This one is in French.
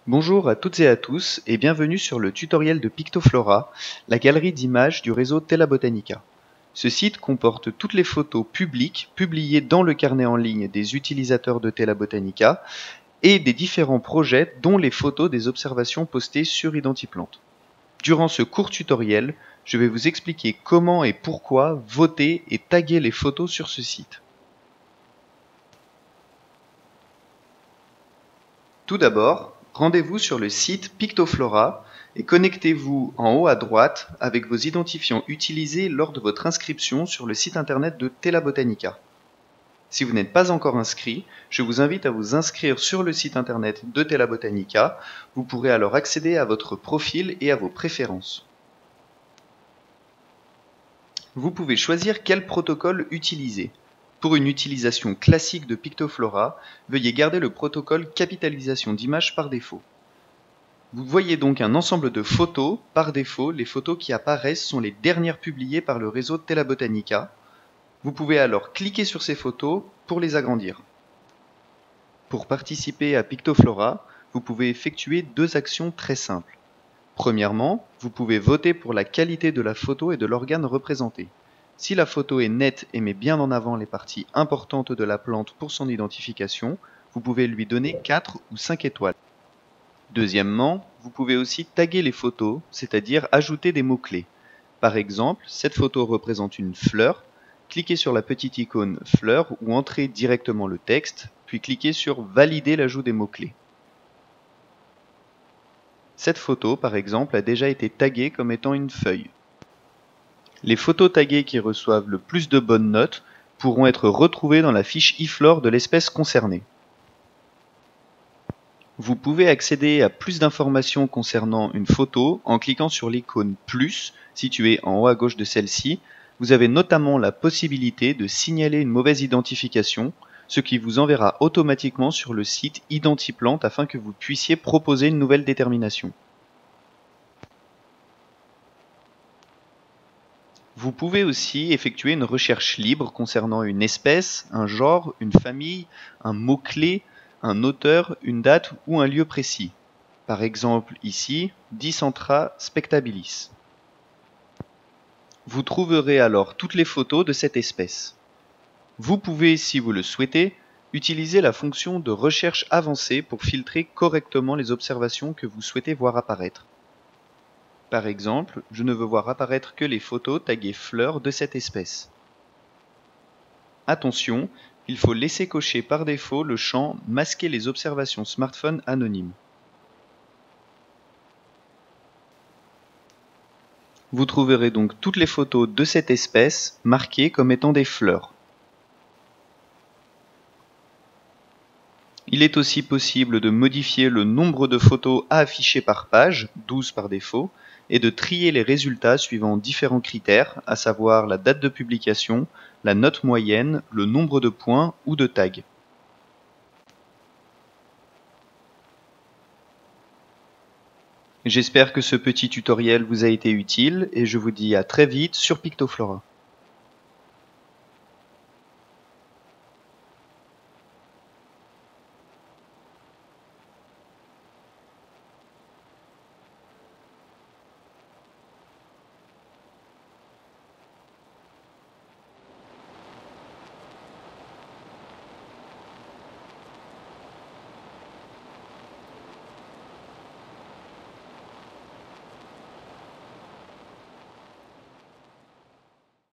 Bonjour à toutes et à tous et bienvenue sur le tutoriel de Pictoflora, la galerie d'images du réseau Tela Botanica. Ce site comporte toutes les photos publiques publiées dans le carnet en ligne des utilisateurs de Tela Botanica et des différents projets dont les photos des observations postées sur Identiplante. Durant ce court tutoriel, je vais vous expliquer comment et pourquoi voter et taguer les photos sur ce site. Tout d'abord, rendez-vous sur le site Pictoflora et connectez-vous en haut à droite avec vos identifiants utilisés lors de votre inscription sur le site internet de Tela Botanica. Si vous n'êtes pas encore inscrit, je vous invite à vous inscrire sur le site internet de Tela Botanica. Vous pourrez alors accéder à votre profil et à vos préférences. Vous pouvez choisir quel protocole utiliser. Pour une utilisation classique de Pictoflora, veuillez garder le protocole capitalisation d'images par défaut. Vous voyez donc un ensemble de photos. Par défaut, les photos qui apparaissent sont les dernières publiées par le réseau Tela Botanica. Vous pouvez alors cliquer sur ces photos pour les agrandir. Pour participer à Pictoflora, vous pouvez effectuer deux actions très simples. Premièrement, vous pouvez voter pour la qualité de la photo et de l'organe représenté. Si la photo est nette et met bien en avant les parties importantes de la plante pour son identification, vous pouvez lui donner 4 ou 5 étoiles. Deuxièmement, vous pouvez aussi taguer les photos, c'est-à-dire ajouter des mots-clés. Par exemple, cette photo représente une fleur. Cliquez sur la petite icône fleur ou entrez directement le texte, puis cliquez sur valider l'ajout des mots-clés. Cette photo, par exemple, a déjà été taguée comme étant une feuille. Les photos taguées qui reçoivent le plus de bonnes notes pourront être retrouvées dans la fiche iflore de l'espèce concernée. Vous pouvez accéder à plus d'informations concernant une photo en cliquant sur l'icône plus située en haut à gauche de celle-ci. Vous avez notamment la possibilité de signaler une mauvaise identification, ce qui vous enverra automatiquement sur le site Identiplante afin que vous puissiez proposer une nouvelle détermination. Vous pouvez aussi effectuer une recherche libre concernant une espèce, un genre, une famille, un mot-clé, un auteur, une date ou un lieu précis. Par exemple ici, Dicentra spectabilis. Vous trouverez alors toutes les photos de cette espèce. Vous pouvez, si vous le souhaitez, utiliser la fonction de recherche avancée pour filtrer correctement les observations que vous souhaitez voir apparaître. Par exemple, je ne veux voir apparaître que les photos taguées fleurs de cette espèce. Attention, il faut laisser cocher par défaut le champ « Masquer les observations smartphone anonymes ». Vous trouverez donc toutes les photos de cette espèce marquées comme étant des fleurs. Il est aussi possible de modifier le nombre de photos à afficher par page, 12 par défaut, et de trier les résultats suivant différents critères, à savoir la date de publication, la note moyenne, le nombre de points ou de tags. J'espère que ce petit tutoriel vous a été utile et je vous dis à très vite sur Pictoflora.